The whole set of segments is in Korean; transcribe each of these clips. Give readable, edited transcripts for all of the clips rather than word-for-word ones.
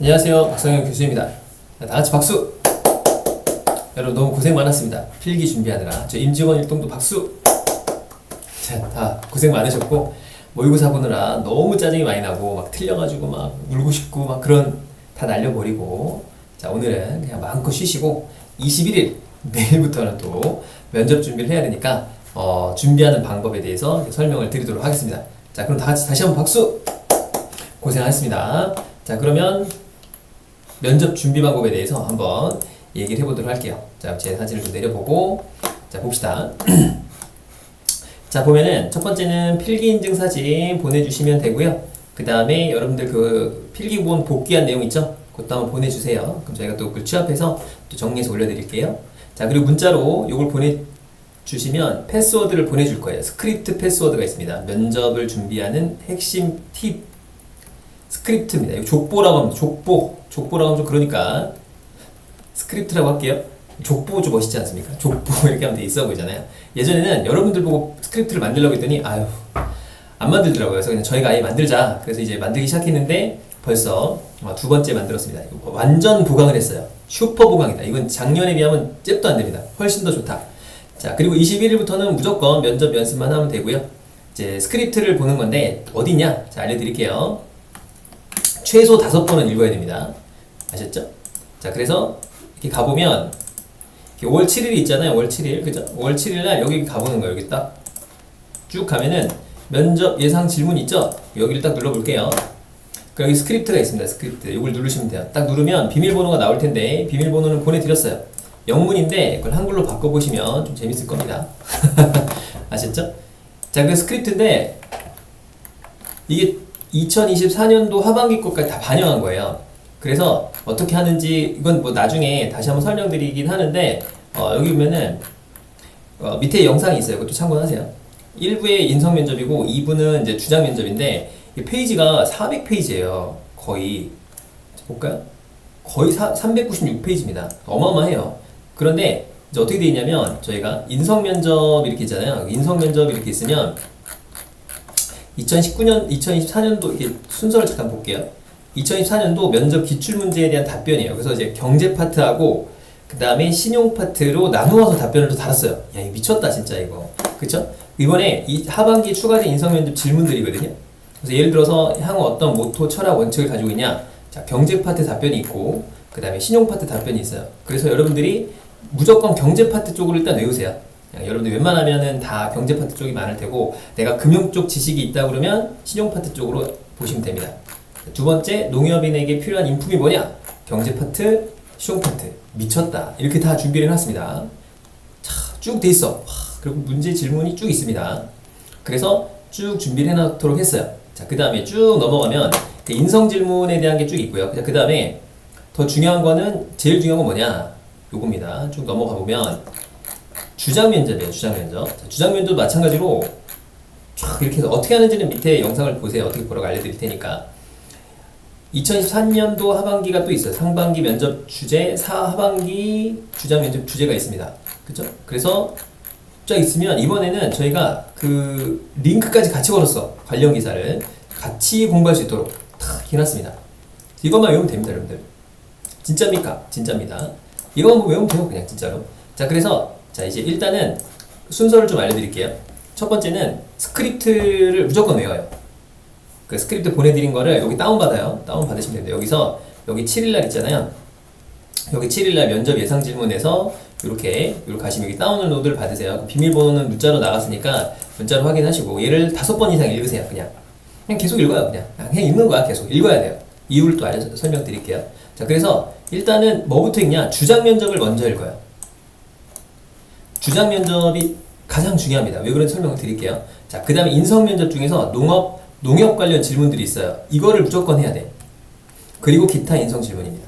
안녕하세요. 박성현 교수입니다. 다 같이 박수! 여러분 너무 고생 많았습니다. 필기 준비하느라. 저 임직원 일동도 박수! 자, 다 고생 많으셨고 모의고사 보느라 너무 짜증이 많이 나고 막 틀려가지고 막 울고 싶고 막 그런 다 날려버리고, 자, 오늘은 그냥 마음껏 쉬시고 21일 내일부터는 또 면접 준비를 해야 되니까 준비하는 방법에 대해서 설명을 드리도록 하겠습니다. 자, 그럼 다 같이 다시 한번 박수! 고생하셨습니다. 자, 그러면 면접 준비 방법에 대해서 한번 얘기를 해보도록 할게요. 자, 제 사진을 좀 내려보고, 자, 봅시다. 자, 보면은 첫 번째는 필기인증 사진 보내주시면 되고요. 그 다음에 여러분들 그 필기본 복귀한 내용 있죠? 그것도 한번 보내주세요. 그럼 저희가 또 그 취합해서 또 정리해서 올려드릴게요. 자, 그리고 문자로 요걸 보내주시면 패스워드를 보내줄 거예요. 스크립트 패스워드가 있습니다. 면접을 준비하는 핵심 팁 스크립트입니다. 이거 족보라고 하면 족보라고 하면 좀 그러니까 스크립트라고 할게요. 족보 좀 멋있지 않습니까? 족보 이렇게 하면 되게 있어 보이잖아요. 예전에는 여러분들 보고 스크립트를 만들려고 했더니 아유 안 만들더라고요. 그래서 그냥 저희가 아예 만들자. 그래서 이제 만들기 시작했는데 벌써 두 번째 만들었습니다. 완전 보강을 했어요. 슈퍼 보강이다. 이건 작년에 비하면 잽도 안 됩니다. 훨씬 더 좋다. 자, 그리고 21일부터는 무조건 면접 연습만 하면 되고요. 이제 스크립트를 보는 건데 어디냐? 자, 알려드릴게요. 최소 5번은 읽어야 됩니다. 아셨죠? 자, 그래서 이렇게 가보면 5월 7일이 있잖아요. 5월 7일. 그죠? 5월 7일 날 여기 가보는 거예요. 여기 딱 쭉 가면은 면접 예상 질문 있죠? 여기를 딱 눌러볼게요. 여기 스크립트가 있습니다. 스크립트. 이걸 누르시면 돼요. 딱 누르면 비밀번호가 나올 텐데 비밀번호는 보내드렸어요. 영문인데 그걸 한글로 바꿔보시면 좀 재밌을 겁니다. 아셨죠? 자, 그 스크립트인데 이게 2024년도 하반기 것까지 다 반영한 거예요. 그래서 어떻게 하는지 이건 뭐 나중에 다시 한번 설명드리긴 하는데 여기 보면은 밑에 영상이 있어요. 그것도 참고하세요. 1부의 인성 면접이고 2부는 이제 주장 면접인데 이 페이지가 400페이지예요. 거의 볼까요? 거의 396페이지입니다. 어마어마해요. 그런데 이제 어떻게 되어 있냐면 저희가 인성 면접 이렇게 있잖아요. 인성 면접 이렇게 있으면 2019년, 2024년도 이렇게 순서를 잠깐 볼게요. 2024년도 면접 기출문제에 대한 답변이에요. 그래서 이제 경제 파트하고 그 다음에 신용 파트로 나누어서 답변을 또 달았어요. 야, 이거 미쳤다 진짜 이거. 그쵸? 이번에 이 하반기 추가된 인성면접 질문들이거든요. 그래서 예를 들어서 향후 어떤 모토, 철학, 원칙을 가지고 있냐. 자, 경제 파트 답변이 있고 그 다음에 신용 파트 답변이 있어요. 그래서 여러분들이 무조건 경제 파트 쪽으로 일단 외우세요. 여러분들 웬만하면은 다 경제 파트 쪽이 많을 테고 내가 금융 쪽 지식이 있다 그러면 신용 파트 쪽으로 보시면 됩니다. 두 번째, 농협인에게 필요한 인품이 뭐냐? 경제 파트, 신용 파트. 미쳤다. 이렇게 다 준비를 해놨습니다. 자, 쭉 돼 있어. 그리고 문제 질문이 쭉 있습니다. 그래서 쭉 준비를 해놓도록 했어요. 자, 그 다음에 쭉 넘어가면 그 인성 질문에 대한 게 쭉 있고요. 그 다음에 더 중요한 거는 제일 중요한 건 뭐냐? 요겁니다. 쭉 넘어가 보면 주장 면접이에요. 주장 면접. 자, 주장 면접도 마찬가지로 쫙 이렇게 해서 어떻게 하는지는 밑에 영상을 보세요. 어떻게 보라고 알려드릴 테니까. 2023년도 하반기가 또 있어요. 상반기 면접 주제, 하반기 주장 면접 주제가 있습니다. 그죠? 그래서 쫙 있으면 이번에는 저희가 그 링크까지 같이 걸었어. 관련 기사를 같이 공부할 수 있도록 탁 해놨습니다. 이것만 외우면 됩니다, 여러분들. 진짜입니까? 진짜입니다. 이것만 외우면 돼요, 그냥 진짜로. 자, 그래서 자, 이제 일단은 순서를 좀 알려드릴게요. 첫 번째는 스크립트를 무조건 외워요. 그 스크립트 보내드린 거를 여기 다운받아요. 다운받으시면 됩니다. 여기서 여기 7일날 있잖아요. 여기 7일날 면접 예상 질문에서 이렇게 가시면 여기 다운로드를 받으세요. 비밀번호는 문자로 나갔으니까 문자로 확인하시고 얘를 5번 이상 읽으세요. 그냥 계속 읽어요. 그냥 읽는 거야. 계속 읽어야 돼요. 이유를 또 설명드릴게요. 자, 그래서 일단은 뭐부터 읽냐? 주장 면접을 먼저 읽어요. 주장 면접이 가장 중요합니다. 왜 그런지 설명을 드릴게요. 자, 그 다음에 인성 면접 중에서 농협 관련 질문들이 있어요. 이거를 무조건 해야 돼. 그리고 기타 인성 질문입니다.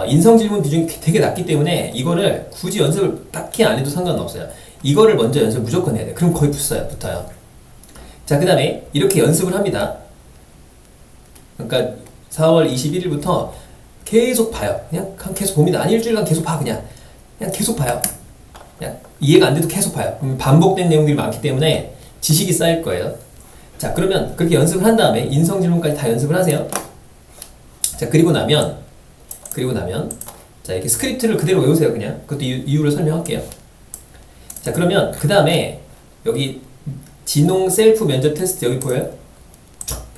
인성 질문 비중이 되게 낮기 때문에 이거를 굳이 연습을 딱히 안 해도 상관은 없어요. 이거를 먼저 연습 무조건 해야 돼. 그럼 거의 붙어요. 자, 그 다음에 이렇게 연습을 합니다. 그러니까 4월 21일부터 계속 봐요. 그냥 계속 봅니다. 한 일주일간 계속 봐. 그냥 계속 봐요. 그냥 이해가 안 돼도 계속 봐요. 그럼 반복된 내용들이 많기 때문에 지식이 쌓일 거예요. 자, 그러면 그렇게 연습을 한 다음에 인성 질문까지 다 연습을 하세요. 자, 그리고 나면 자, 이렇게 스크립트를 그대로 외우세요. 그냥 그것도 이유를 설명할게요. 자, 그러면 그 다음에 여기 진홍 셀프 면접 테스트 여기 보여요?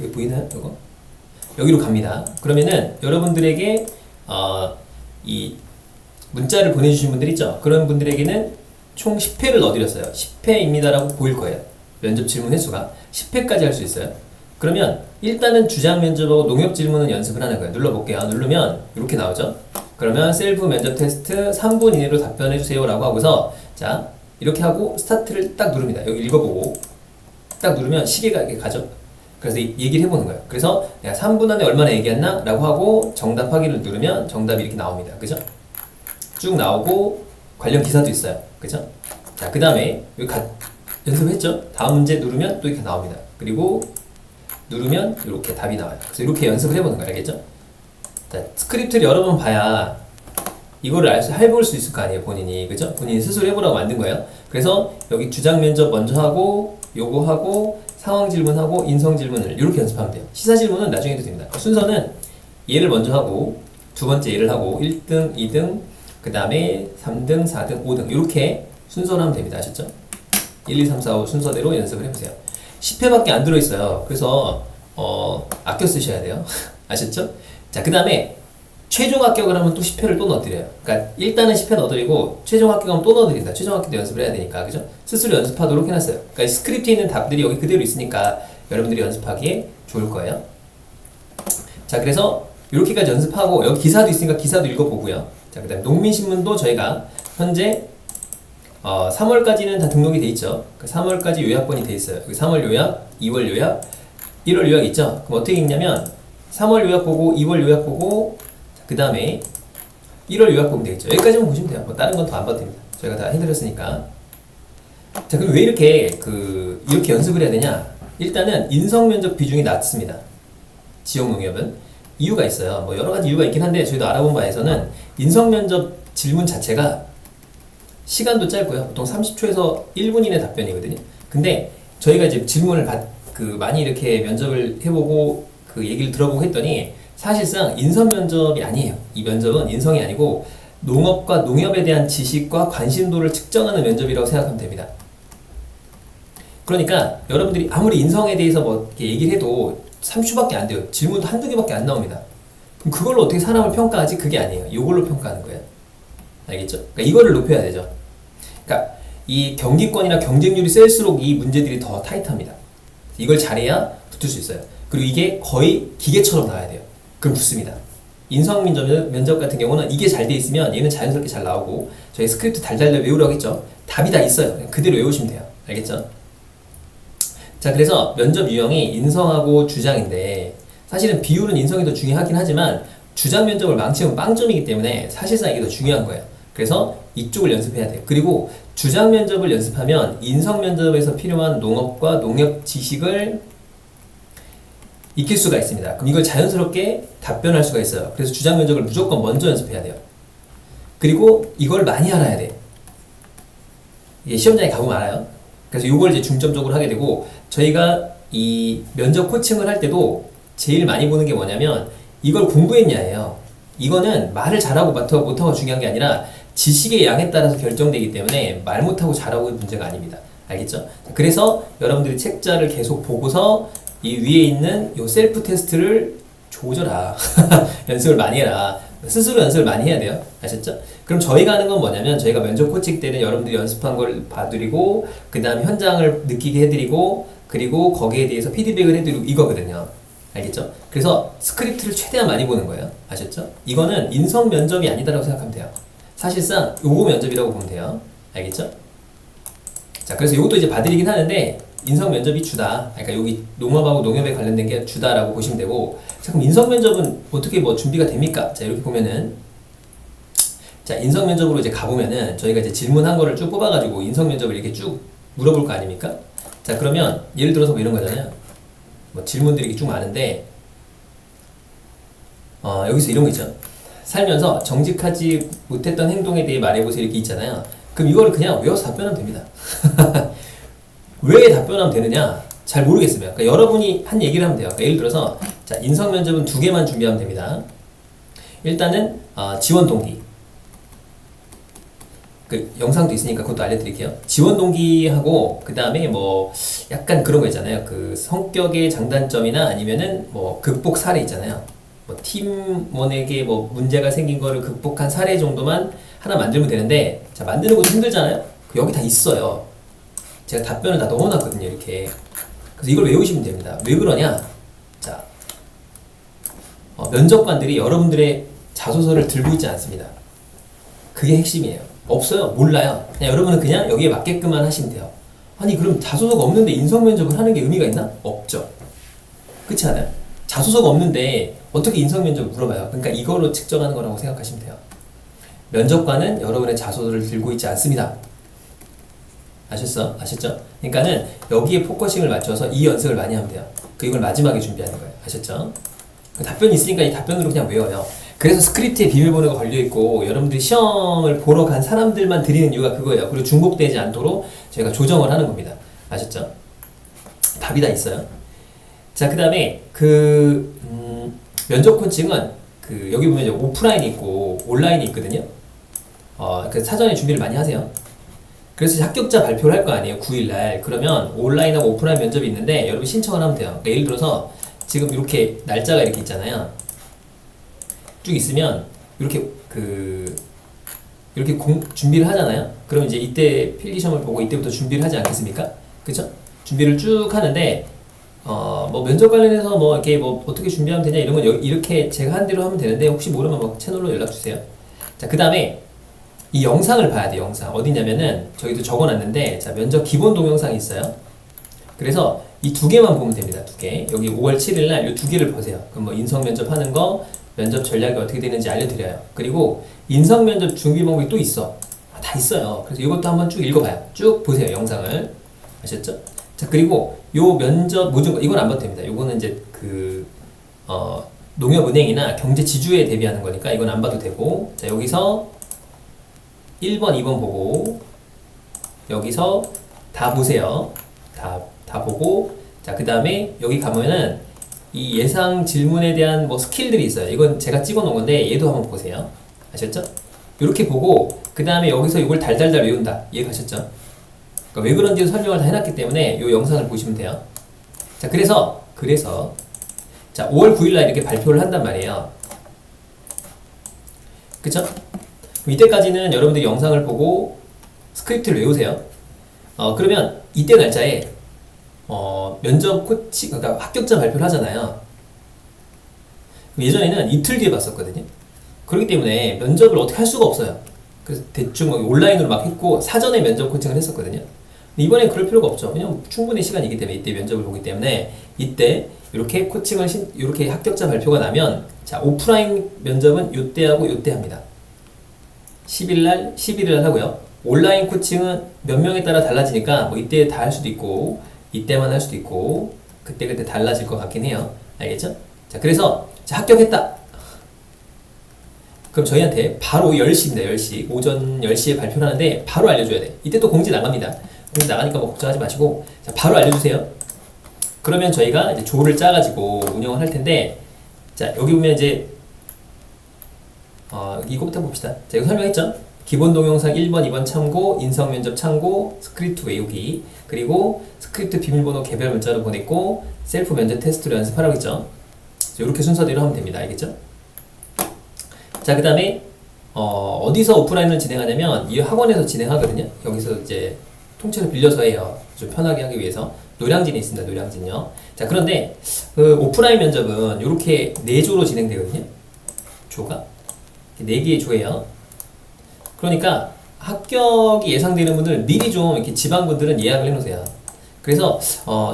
여기 보이나요? 이거 여기로 갑니다. 그러면은 여러분들에게 이 문자를 보내주신 분들 있죠? 그런 분들에게는 총 10회를 넣어드렸어요. 10회입니다라고 보일 거예요. 면접 질문 횟수가 10회까지 할 수 있어요. 그러면 일단은 주장 면접하고 농협 질문은 연습을 하는 거예요. 눌러볼게요. 누르면 이렇게 나오죠? 그러면 셀프 면접 테스트 3분 이내로 답변해주세요 라고 하고서 자, 이렇게 하고 스타트를 딱 누릅니다. 여기 읽어보고 딱 누르면 시계가 이렇게 가죠. 그래서 얘기를 해보는 거예요. 그래서 내가 3분 안에 얼마나 얘기했나? 라고 하고 정답 확인을 누르면 정답이 이렇게 나옵니다. 그죠? 쭉 나오고 관련 기사도 있어요. 그죠? 자, 그 다음에 여기 연습했죠? 다음 문제 누르면 또 이렇게 나옵니다. 그리고 누르면 이렇게 답이 나와요. 그래서 이렇게 연습을 해보는 거예요. 알겠죠? 자, 스크립트를 여러 번 봐야 이거를 해볼 수 있을 거 아니에요. 본인이. 그죠? 본인이 스스로 해보라고 만든 거예요. 그래서 여기 주장 면접 먼저 하고 요거 하고 상황 질문하고 인성 질문을 이렇게 연습하면 돼요. 시사 질문은 나중에 해도 됩니다. 순서는 얘를 먼저 하고 두 번째 얘를 하고 1등, 2등, 그 다음에 3등, 4등, 5등 이렇게 순서로 하면 됩니다. 아셨죠? 1, 2, 3, 4, 5 순서대로 연습을 해보세요. 10회밖에 안 들어있어요. 그래서 아껴 쓰셔야 돼요. 아셨죠? 자, 그 다음에 최종 합격을 하면 또 10회를 또 넣어드려요. 그러니까 일단은 10회 넣어드리고 최종 합격하면 또 넣어드린다. 최종 합격도 연습을 해야 되니까. 그죠? 스스로 연습하도록 해놨어요. 그러니까 스크립트에 있는 답들이 여기 그대로 있으니까 여러분들이 연습하기에 좋을 거예요. 자, 그래서 이렇게까지 연습하고 여기 기사도 있으니까 기사도 읽어보고요. 자, 그 다음에 농민신문도 저희가 현재 3월까지는 다 등록이 돼 있죠. 3월까지 요약본이 돼 있어요. 여기 3월 요약, 2월 요약, 1월 요약 있죠. 그럼 어떻게 읽냐면 3월 요약 보고 2월 요약 보고 그 다음에 1월 요약 보면 되겠죠. 여기까지만 보시면 돼요. 뭐 다른 건 더 안 봐도 됩니다. 저희가 다 해드렸으니까. 자, 그럼 왜 이렇게 이렇게 연습을 해야 되냐? 일단은 인성 면접 비중이 낮습니다. 지역 농협은 이유가 있어요. 뭐 여러 가지 이유가 있긴 한데 저희도 알아본 바에서는 인성 면접 질문 자체가 시간도 짧고요. 보통 30초에서 1분 이내 답변이거든요. 근데 저희가 이제 질문을 많이 이렇게 면접을 해보고 얘기를 들어보고 했더니 사실상 인성 면접이 아니에요. 이 면접은 인성이 아니고 농업과 농협에 대한 지식과 관심도를 측정하는 면접이라고 생각하면 됩니다. 그러니까 여러분들이 아무리 인성에 대해서 뭐 이렇게 얘기를 해도 30초밖에 안 돼요. 질문도 한두 개밖에 안 나옵니다. 그럼 그걸로 어떻게 사람을 평가하지? 그게 아니에요. 이걸로 평가하는 거예요. 알겠죠? 그러니까 이거를 높여야 되죠. 그러니까 이 경기권이나 경쟁률이 셀수록 이 문제들이 더 타이트합니다. 이걸 잘해야 붙을 수 있어요. 그리고 이게 거의 기계처럼 나와야 돼요. 그럼 붙습니다. 인성 면접 같은 경우는 이게 잘 돼 있으면 얘는 자연스럽게 잘 나오고 저희 스크립트 달달달 외우라고 했죠. 답이 다 있어요. 그대로 외우시면 돼요. 알겠죠? 자, 그래서 면접 유형이 인성하고 주장인데 사실은 비율은 인성이 더 중요하긴 하지만 주장 면접을 망치면 빵점이기 때문에 사실상 이게 더 중요한 거예요. 그래서 이쪽을 연습해야 돼요. 그리고 주장 면접을 연습하면 인성 면접에서 필요한 농업과 농협 지식을 익힐 수가 있습니다. 그럼 이걸 자연스럽게 답변할 수가 있어요. 그래서 주장 면접을 무조건 먼저 연습해야 돼요. 그리고 이걸 많이 알아야 돼. 이게 시험장에 가보면 알아요. 그래서 이걸 이제 중점적으로 하게 되고 저희가 이 면접 코칭을 할 때도 제일 많이 보는 게 뭐냐면 이걸 공부했냐예요. 이거는 말을 잘하고 못하고 중요한 게 아니라 지식의 양에 따라서 결정되기 때문에 말 못하고 잘하고 문제가 아닙니다. 알겠죠? 그래서 여러분들이 책자를 계속 보고서 이 위에 있는 요 셀프 테스트를 조져라. 연습을 많이 해라. 스스로 연습을 많이 해야 돼요. 아셨죠? 그럼 저희가 하는 건 뭐냐면 저희가 면접 코칭 때는 여러분들이 연습한 걸 봐드리고 그 다음 현장을 느끼게 해드리고 그리고 거기에 대해서 피드백을 해드리고 이거거든요. 알겠죠? 그래서 스크립트를 최대한 많이 보는 거예요. 아셨죠? 이거는 인성 면접이 아니다라고 생각하면 돼요. 사실상 요거 면접이라고 보면 돼요. 알겠죠? 자, 그래서 요것도 이제 봐드리긴 하는데 인성 면접이 주다. 그러니까 여기 농업하고 농협에 관련된 게 주다라고 보시면 되고 자, 그럼 인성 면접은 어떻게 뭐 준비가 됩니까? 자, 이렇게 보면은 자, 인성 면접으로 이제 가보면은 저희가 이제 질문한 거를 쭉 뽑아가지고 인성 면접을 이렇게 쭉 물어볼 거 아닙니까? 자, 그러면 예를 들어서 뭐 이런 거잖아요. 뭐 질문들이 이렇게 쭉 많은데 여기서 이런 거 있죠. 살면서 정직하지 못했던 행동에 대해 말해보세요 이렇게 있잖아요. 그럼 이거를 그냥 외워서 답변하면 됩니다. 왜 답변하면 되느냐? 잘 모르겠으면 그러니까 여러분이 한 얘기를 하면 돼요. 그러니까 예를 들어서 자, 인성 면접은 2개만 준비하면 됩니다. 일단은 지원 동기. 그 영상도 있으니까 그것도 알려드릴게요. 지원 동기하고 그 다음에 뭐 약간 그런 거 있잖아요. 그 성격의 장단점이나 아니면은 뭐 극복 사례 있잖아요. 뭐 팀원에게 뭐 문제가 생긴 거를 극복한 사례 정도만 하나 만들면 되는데, 자, 만드는 것도 힘들잖아요. 여기 다 있어요. 제가 답변을 다 넣어놨거든요, 이렇게. 그래서 이걸 외우시면 됩니다. 왜 그러냐? 자, 면접관들이 여러분들의 자소서를 들고 있지 않습니다. 그게 핵심이에요. 없어요. 몰라요. 그냥 여러분은 그냥 여기에 맞게끔만 하시면 돼요. 아니, 그럼 자소서가 없는데 인성면접을 하는 게 의미가 있나? 없죠. 그렇지 않아요? 자소서가 없는데 어떻게 인성면접을 물어봐요? 그러니까 이거로 측정하는 거라고 생각하시면 돼요. 면접관은 여러분의 자소서를 들고 있지 않습니다. 아셨죠? 그러니까는 여기에 포커싱을 맞춰서 이 연습을 많이 하면 돼요. 이걸 마지막에 준비하는 거예요. 아셨죠? 답변이 있으니까 이 답변으로 그냥 외워요. 그래서 스크립트에 비밀번호가 걸려있고 여러분들이 시험을 보러 간 사람들만 드리는 이유가 그거예요. 그리고 중복되지 않도록 저희가 조정을 하는 겁니다. 아셨죠? 답이 다 있어요. 자, 그 다음에 면접 코칭은 여기 보면 오프라인이 있고 온라인이 있거든요. 그 사전에 준비를 많이 하세요. 그래서 합격자 발표를 할 거 아니에요. 9일날. 그러면 온라인하고 오프라인 면접이 있는데 여러분 신청을 하면 돼요. 그러니까 예를 들어서 지금 이렇게 날짜가 이렇게 있잖아요. 쭉 있으면 이렇게 준비를 하잖아요. 그럼 이제 이때 필기시험을 보고 이때부터 준비를 하지 않겠습니까? 그쵸? 준비를 쭉 하는데 뭐 면접 관련해서 뭐 이렇게 뭐 어떻게 준비하면 되냐 이런 건 이렇게 제가 한 대로 하면 되는데, 혹시 모르면 뭐 채널로 연락 주세요. 자, 그 다음에 이 영상을 봐야 돼요. 영상 어디냐면은 저희도 적어놨는데, 자, 면접 기본 동영상이 있어요. 그래서 이 2개만 보면 됩니다. 2개. 여기 5월 7일날 이 2개를 보세요. 그럼 뭐 인성 면접 하는 거, 면접 전략이 어떻게 되는지 알려드려요. 그리고 인성 면접 준비 방법이 또 있어. 다 있어요. 그래서 이것도 한번 쭉 읽어봐요. 쭉 보세요. 영상을. 아셨죠? 자, 그리고 요 면접 모든 거 이건 안 봐도 됩니다. 요거는 이제 농협은행이나 경제지주에 대비하는 거니까 이건 안 봐도 되고, 자, 여기서 1번, 2번 보고 여기서 다 보세요. 다 보고, 자, 그 다음에 여기 가면은 이 예상 질문에 대한 뭐 스킬들이 있어요. 이건 제가 찍어 놓은 건데 얘도 한번 보세요. 아셨죠? 이렇게 보고 그 다음에 여기서 이걸 달달달 외운다. 이해가셨죠? 그러니까 왜 그런지 설명을 다 해놨기 때문에 이 영상을 보시면 돼요. 자, 그래서 자, 5월 9일날 이렇게 발표를 한단 말이에요. 그쵸? 그럼 이때까지는 여러분들이 영상을 보고 스크립트를 외우세요. 그러면 이때 날짜에 면접 코치, 그러니까 합격자 발표를 하잖아요. 예전에는 이틀 뒤에 봤었거든요. 그렇기 때문에 면접을 어떻게 할 수가 없어요. 그래서 대충 온라인으로 막 했고 사전에 면접 코칭을 했었거든요. 이번엔 그럴 필요가 없죠. 왜냐면 충분히 시간이기 때문에, 이때 면접을 보기 때문에 이때 이렇게 코칭을 이렇게 합격자 발표가 나면, 자, 오프라인 면접은 요때 하고 요때 합니다. 10일날 11일날 하고요. 온라인 코칭은 몇 명에 따라 달라지니까 뭐 이때 다 할 수도 있고 이때만 할 수도 있고 그때 달라질 것 같긴 해요. 알겠죠? 자, 그래서 자, 합격했다. 그럼 저희한테 바로 10시입니다. 10시. 오전 10시에 발표를 하는데 바로 알려줘야 돼. 이때 또 공지 나갑니다. 공지 나가니까 뭐 걱정하지 마시고, 자, 바로 알려주세요. 그러면 저희가 이제 조를 짜가지고 운영을 할 텐데, 자, 여기 보면 이제 이거부터 봅시다. 자, 이거 설명했죠? 기본 동영상 1번, 2번 참고, 인성 면접 참고, 스크립트 외우기, 그리고 스크립트 비밀번호 개별 문자로 보냈고, 셀프 면접 테스트로 연습하라고 했죠? 이렇게 순서대로 하면 됩니다. 알겠죠? 자, 그 다음에 어디서 오프라인을 진행하냐면 이 학원에서 진행하거든요. 여기서 이제 통째로 빌려서 해요. 좀 편하게 하기 위해서. 노량진에 있습니다. 노량진요. 자, 그런데 오프라인 면접은 이렇게 4조로 진행되거든요. 조가 4개의 조예요. 그러니까 합격이 예상되는 분들 미리 좀 이렇게 지방분들은 예약을 해놓으세요. 그래서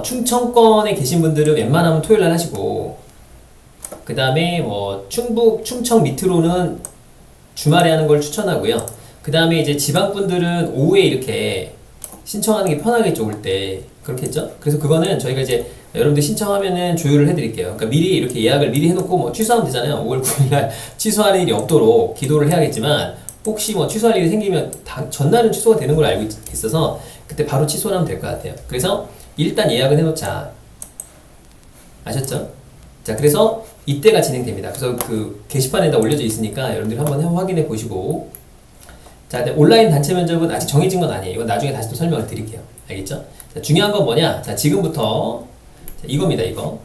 충청권에 계신 분들은 웬만하면 토요일날 하시고, 그 다음에 뭐 충북, 충청 밑으로는 주말에 하는 걸 추천하고요. 그 다음에 이제 지방분들은 오후에 이렇게 신청하는 게 편하겠죠, 올 때. 그렇게 했죠? 그래서 그거는 저희가 이제 여러분들 신청하면은 조율을 해드릴게요. 그러니까 미리 이렇게 예약을 미리 해놓고 뭐 취소하면 되잖아요. 5월 9일날 취소할 일이 없도록 기도를 해야겠지만, 혹시 뭐 취소할 일이 생기면 전날은 취소가 되는 걸 알고 있어서 그때 바로 취소를 하면 될 것 같아요. 그래서 일단 예약을 해놓자. 아셨죠? 자, 그래서 이때가 진행됩니다. 그래서 그 게시판에다 올려져 있으니까 여러분들이 한번 확인해 보시고. 자, 근데 온라인 단체 면접은 아직 정해진 건 아니에요. 이건 나중에 다시 또 설명을 드릴게요. 알겠죠? 자, 중요한 건 뭐냐? 자, 지금부터 자, 이겁니다. 이거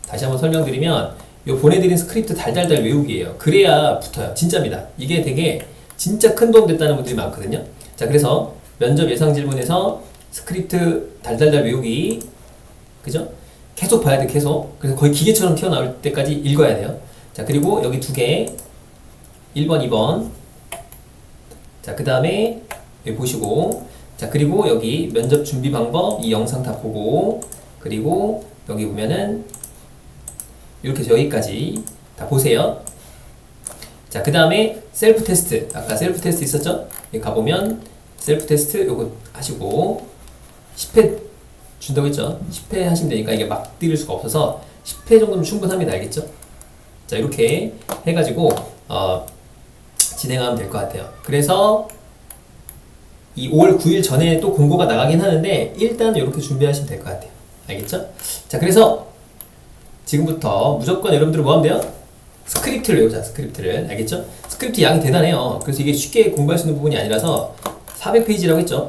다시 한번 설명드리면 요 보내드린 스크립트 달달달 외우기예요. 그래야 붙어요. 진짜입니다. 이게 되게 진짜 큰 도움 됐다는 분들이 많거든요. 자, 그래서 면접 예상 질문에서 스크립트 달달달 외우기, 그죠? 계속 봐야 돼, 계속. 그래서 거의 기계처럼 튀어나올 때까지 읽어야 돼요. 자, 그리고 여기 두 개, 1번, 2번. 자, 그 다음에 여기 보시고, 자, 그리고 여기 면접 준비 방법, 이 영상 다 보고, 그리고 여기 보면은 이렇게 해서 여기까지 다 보세요. 자, 그 다음에 셀프 테스트. 아까 셀프 테스트 있었죠? 여기 가보면 셀프 테스트 요거 하시고 10회 준다고 했죠? 10회 하시면 되니까 이게 막 드릴 수가 없어서 10회 정도면 충분합니다. 알겠죠? 자, 이렇게 해가지고 진행하면 될 것 같아요. 그래서 이 5월 9일 전에 또 공고가 나가긴 하는데 일단 이렇게 준비하시면 될 것 같아요. 알겠죠? 자, 그래서 지금부터 무조건 여러분들은 뭐 하면 돼요? 스크립트를 외우자. 스크립트를. 알겠죠? 스크립트 양이 대단해요. 그래서 이게 쉽게 공부할 수 있는 부분이 아니라서 400페이지라고 했죠?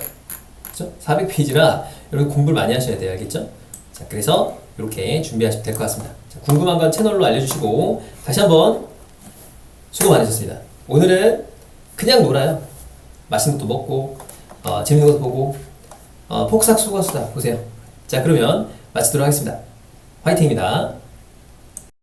그렇죠? 400페이지라 여러분 공부를 많이 하셔야 돼요. 알겠죠? 자, 그래서 이렇게 준비하시면 될 것 같습니다. 자, 궁금한 건 채널로 알려주시고 다시 한번 수고 많으셨습니다. 오늘은 그냥 놀아요. 맛있는 것도 먹고 재밌는 것도 보고 폭삭 속았수다 보세요. 자, 그러면 마치도록 하겠습니다. 화이팅입니다.